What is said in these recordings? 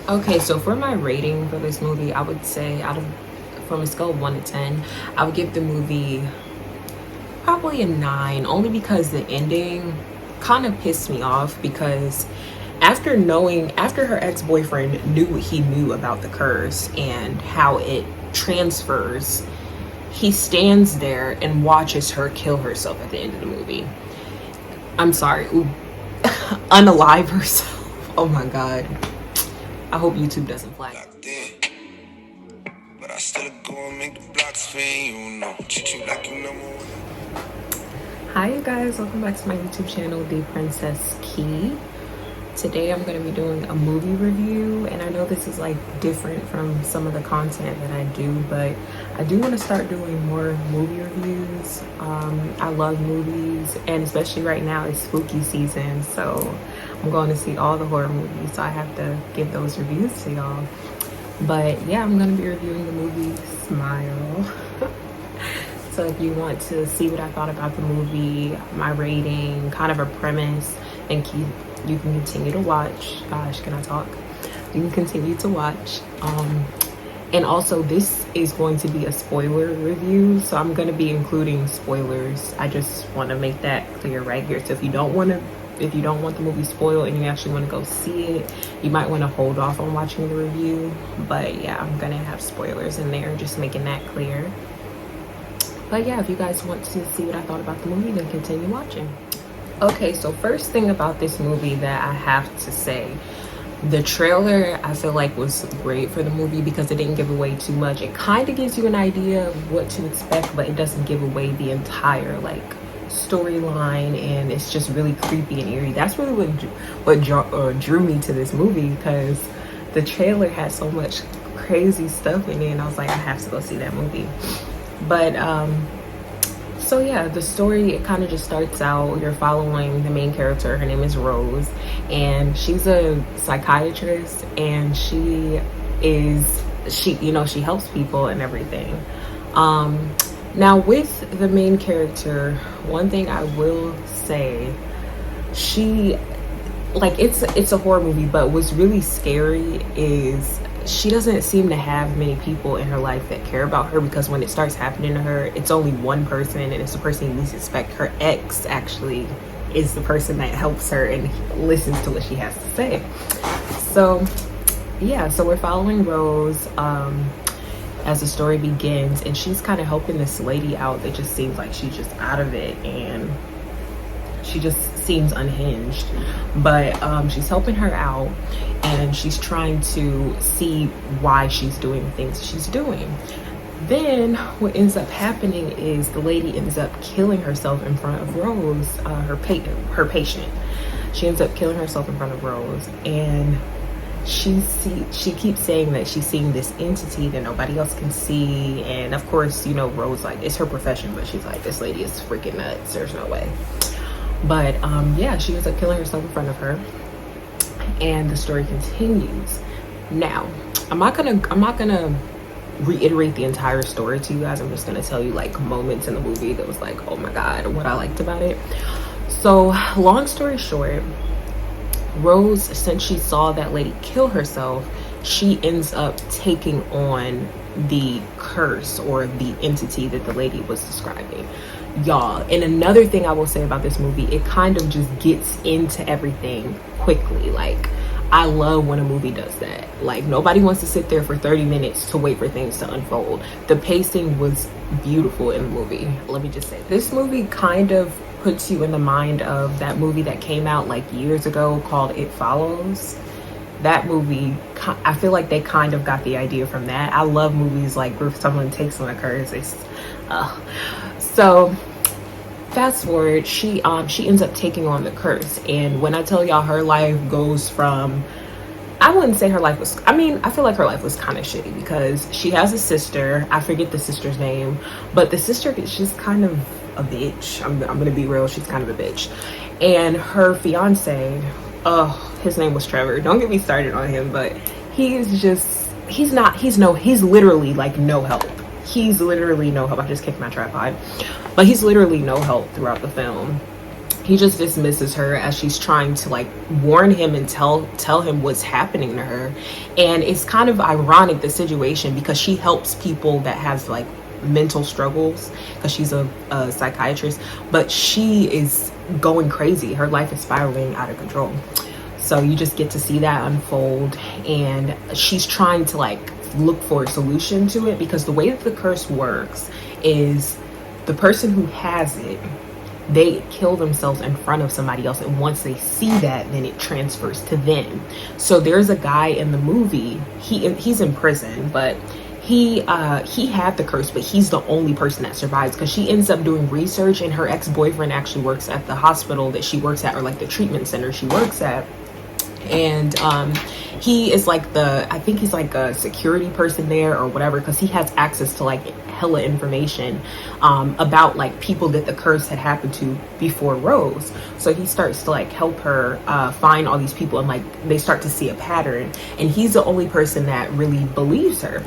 Okay, so for my rating for this movie, I would say from a scale of 1 to 10, I would give the movie probably a 9, only because the ending kind of pissed me off. Because after her ex-boyfriend knew what he knew about the curse and how it transfers, he stands there and watches her kill herself at the end of the movie. I'm sorry, unalive herself. Oh my god. I hope YouTube doesn't flag. But I still go and make the blocks for you know. Treat you like you number one. Hi you guys, welcome back to my YouTube channel, The Princess Key. Today I'm going to be doing a movie review, and I know this is like different from some of the content that I do, but I do want to start doing more movie reviews. I love movies, and especially right now it's spooky season, so I'm going to see all the horror movies, so I have to give those reviews to y'all. But yeah, I'm going to be reviewing the movie Smile. So if you want to see what I thought about the movie, my rating, kind of a premise, thank you. You can continue to watch. Gosh, can I talk? You can continue to watch. And also, this is going to be a spoiler review, so I'm going to be including spoilers. I just want to make that clear right here. So if you don't want the movie spoiled and you actually want to go see it, you might want to hold off on watching the review. But yeah, I'm going to have spoilers in there, just making that clear. But yeah, if you guys want to see what I thought about the movie, then continue watching. Okay, so first thing about this movie that I have to say, the trailer I feel like was great for the movie because it didn't give away too much. It kind of gives you an idea of what to expect, but it doesn't give away the entire like storyline, and it's just really creepy and eerie. That's really what drew me to this movie, because the trailer had so much crazy stuff in it, and I was like, I have to go see that movie. But so yeah, the story, it kind of just starts out, you're following the main character. Her name is Rose, and she's a psychiatrist, and she helps people and everything. Now with the main character, one thing I will say, it's a horror movie, but what's really scary is she doesn't seem to have many people in her life that care about her, because when it starts happening to her, it's only one person, and it's the person you least expect. Her ex actually is the person that helps her and listens to what she has to say. So yeah, so we're following Rose as the story begins, and she's kind of helping this lady out that just seems like she's just out of it, and she just seems unhinged. But she's helping her out, and she's trying to see why she's doing the things she's doing. Then what ends up happening is the lady ends up killing herself in front of Rose, her patient. She ends up killing herself in front of Rose, and she keeps saying that she's seeing this entity that nobody else can see. And of course, you know, Rose, like, it's her profession, but she's like, this lady is freaking nuts, there's no way. But yeah, she ends up killing herself in front of her, and the story continues. Now, I'm not gonna reiterate the entire story to you guys. I'm just gonna tell you like moments in the movie that was like, oh my god, what I liked about it. So long story short, Rose, since she saw that lady kill herself, she ends up taking on the curse or the entity that the lady was describing, y'all. And another thing I will say about this movie, it kind of just gets into everything quickly. Like, I love when a movie does that. Like, nobody wants to sit there for 30 minutes to wait for things to unfold. The pacing was beautiful in the movie. Let me just say, this movie kind of puts you in the mind of that movie that came out like years ago called It Follows. That movie, I feel like they kind of got the idea from that. I love movies like where someone takes on a curse. So fast forward, she ends up taking on the curse, and when I tell y'all, her life goes from, I wouldn't say her life was, I feel like her life was kind of shitty, because she has a sister. I forget the sister's name, but the sister, she's kind of a bitch. I'm gonna be real, she's kind of a bitch. And her fiance, his name was Trevor. Don't get me started on him, but he's literally like no help. He's literally no help. I just kicked my tripod. But he's literally no help throughout the film. he just dismisses her as she's trying to like warn him and tell him what's happening to her. And it's kind of ironic, the situation, because she helps people that has like mental struggles because she's a psychiatrist, but she is going crazy. Her life is spiraling out of control. So you just get to see that unfold, and she's trying to like look for a solution to it, because the way that the curse works is the person who has it, they kill themselves in front of somebody else, and once they see that, then it transfers to them. So there's a guy in the movie, he's in prison, but he had the curse, but he's the only person that survives, because she ends up doing research, and her ex-boyfriend actually works at the hospital that she works at, or like the treatment center she works at. And he is like I think he's like a security person there or whatever, because he has access to like hella information about like people that the curse had happened to before Rose. So he starts to like help her find all these people, and like they start to see a pattern, and he's the only person that really believes her.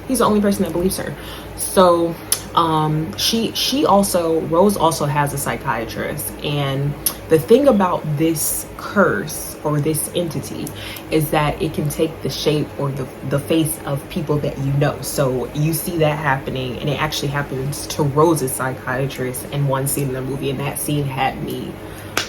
He's the only person that believes her. So Rose also has a psychiatrist, and the thing about this curse or this entity is that it can take the shape or the face of people that you know. So you see that happening, and it actually happens to Rose's psychiatrist in one scene in the movie, and that scene had me,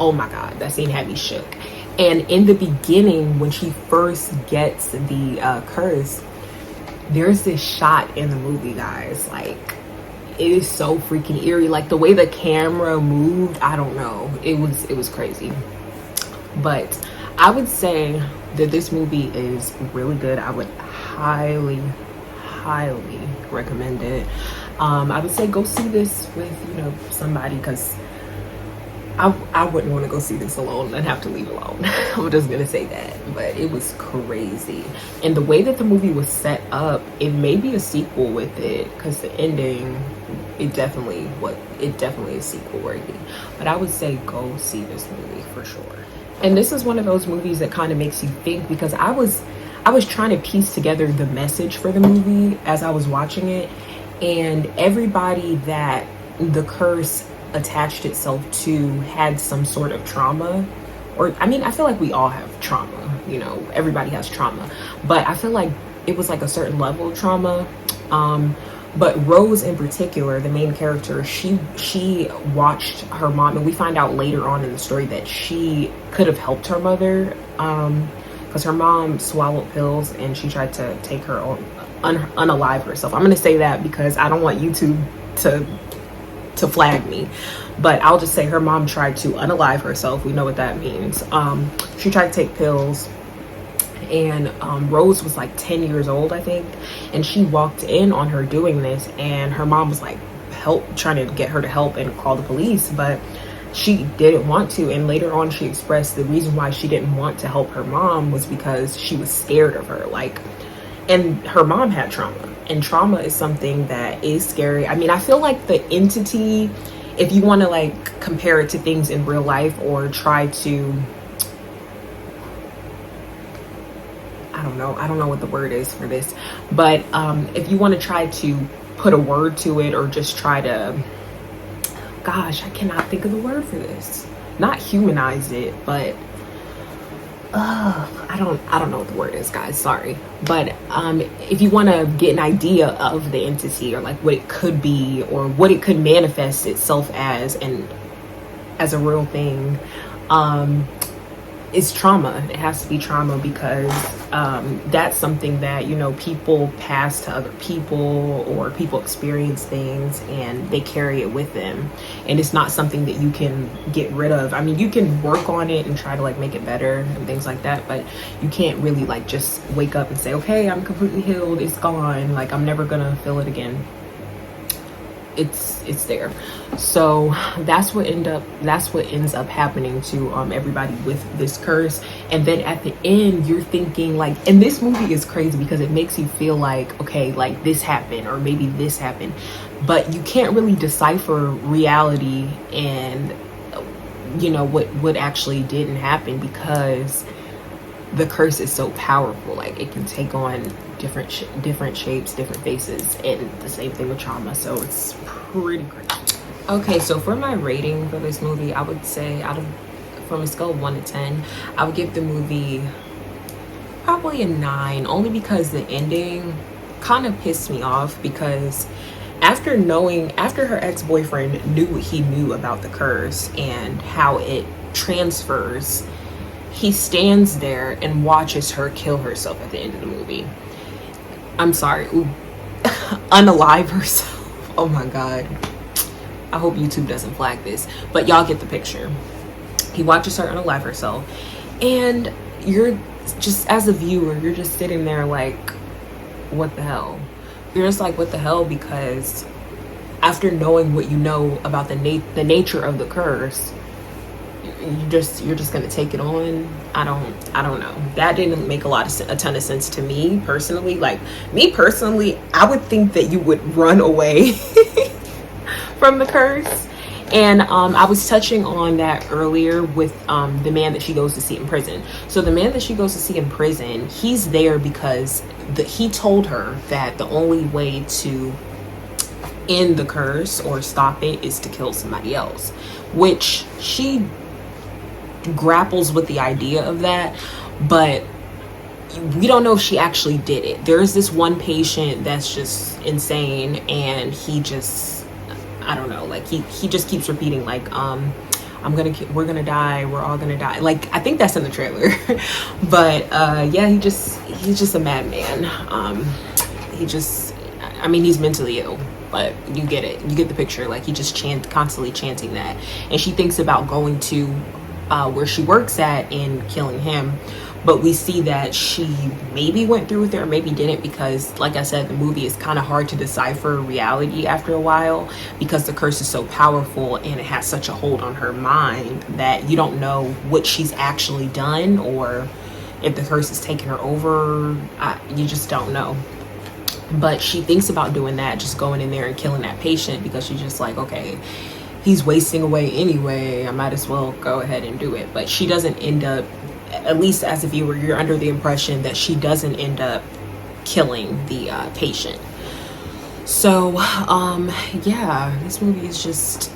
oh my god, that scene had me shook. And in the beginning, when she first gets the curse, there's this shot in the movie, guys, like it is so freaking eerie, like the way the camera moved, I don't know, it was crazy. But I would say that this movie is really good. I would highly recommend it. I would say go see this with, you know, somebody, because I wouldn't want to go see this alone and have to leave alone. I'm just gonna say that. But it was crazy, and the way that the movie was set up, it may be a sequel with it, because the ending, it definitely is sequel worthy. But I would say go see this movie for sure. And this is one of those movies that kind of makes you think, because I was trying to piece together the message for the movie as I was watching it, and everybody that the curse attached itself to had some sort of trauma. Or I mean, I feel like we all have trauma, you know, everybody has trauma, but I feel like it was like a certain level of trauma. But Rose in particular, the main character, she watched her mom, and we find out later on in the story that she could have helped her mother, because her mom swallowed pills and she tried to take her own, unalive herself. I'm gonna say that because I don't want YouTube to flag me, but I'll just say her mom tried to unalive herself. We know what that means. She tried to take pills, and Rose was like 10 years old, I think, and she walked in on her doing this, and her mom was like trying to get her to help and call the police, but she didn't want to. And later on, she expressed the reason why she didn't want to help her mom was because she was scared of her. Like, and her mom had trauma, and trauma is something that is scary. I mean, I feel like the entity, if you want to like compare it to things in real life, or try to, I don't know what the word is for this, but if you want to try to put a word to it, or just try to, gosh, I cannot think of the word for this, not humanize it, but I don't know what the word is, guys, sorry. But if you want to get an idea of the entity, or like what it could be, or what it could manifest itself as, and as a real thing, is trauma. It has to be trauma, because that's something that, you know, people pass to other people, or people experience things and they carry it with them, and it's not something that you can get rid of. I mean, you can work on it and try to like make it better and things like that, but you can't really like just wake up and say, okay, I'm completely healed, it's gone, like I'm never gonna feel it again. It's there. So that's what ends up happening to everybody with this curse. And then at the end, you're thinking like, and this movie is crazy because it makes you feel like, okay, like this happened, or maybe this happened, but you can't really decipher reality and, you know, what actually didn't happen, because the curse is so powerful. Like, it can take on different shapes, different faces, and the same thing with trauma. So it's pretty crazy. Okay, so for my rating for this movie, I would say from a scale of 1 to 10, I would give the movie probably a 9, only because the ending kind of pissed me off, because after her ex-boyfriend knew what he knew about the curse and how it transfers, he stands there and watches her kill herself at the end of the movie. I'm sorry, unalive herself. Oh my god. I hope YouTube doesn't flag this, but y'all get the picture. He watches her unalive herself, and you're just, as a viewer, you're just sitting there like, what the hell? You're just like, what the hell? Because after knowing what you know about the nature of the curse, you're just gonna take it on. I don't know. That didn't make a ton of sense to me personally. Like, me personally, I would think that you would run away from the curse. And I was touching on that earlier with the man that she goes to see in prison. So the man that she goes to see in prison, he's there because he told her that the only way to end the curse or stop it is to kill somebody else, which she grapples with the idea of that, but we don't know if she actually did it. There's this one patient that's just insane, and he just, I don't know, like he just keeps repeating like, we're gonna die, we're all gonna die. Like, I think that's in the trailer. But yeah, he's just a madman. I mean, he's mentally ill, but you get it, you get the picture. Like, he just constantly chanting that, and she thinks about going to where she works at and killing him. But we see that she maybe went through with it or maybe didn't, because like I said, the movie is kind of hard to decipher reality after a while, because the curse is so powerful and it has such a hold on her mind that you don't know what she's actually done, or if the curse is taking her over. You just don't know. But she thinks about doing that, just going in there and killing that patient, because she's just like, okay, he's wasting away anyway, I might as well go ahead and do it. But she doesn't end up, at least as a viewer, you're under the impression that she doesn't end up killing the patient. So yeah, this movie is just,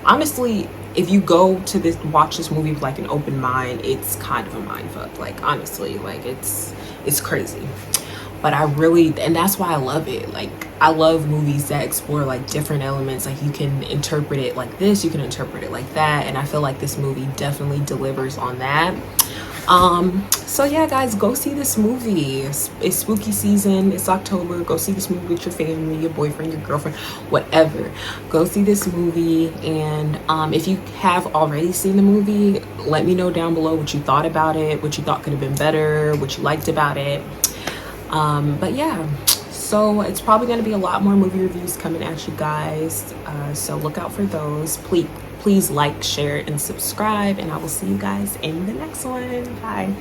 honestly, if you go to watch this movie with like an open mind, it's kind of a mind fuck. Like, honestly, like it's crazy. But and that's why I love it. Like, I love movies that explore like different elements. Like, you can interpret it like this, you can interpret it like that, and I feel like this movie definitely delivers on that. So yeah, guys, go see this movie. It's spooky season, it's October. Go see this movie with your family, your boyfriend, your girlfriend, whatever. Go see this movie. And if you have already seen the movie, let me know down below what you thought about it, what you thought could have been better, what you liked about it. But yeah, so it's probably going to be a lot more movie reviews coming at you guys, so look out for those. Please like, share, and subscribe, and I will see you guys in the next one. Bye.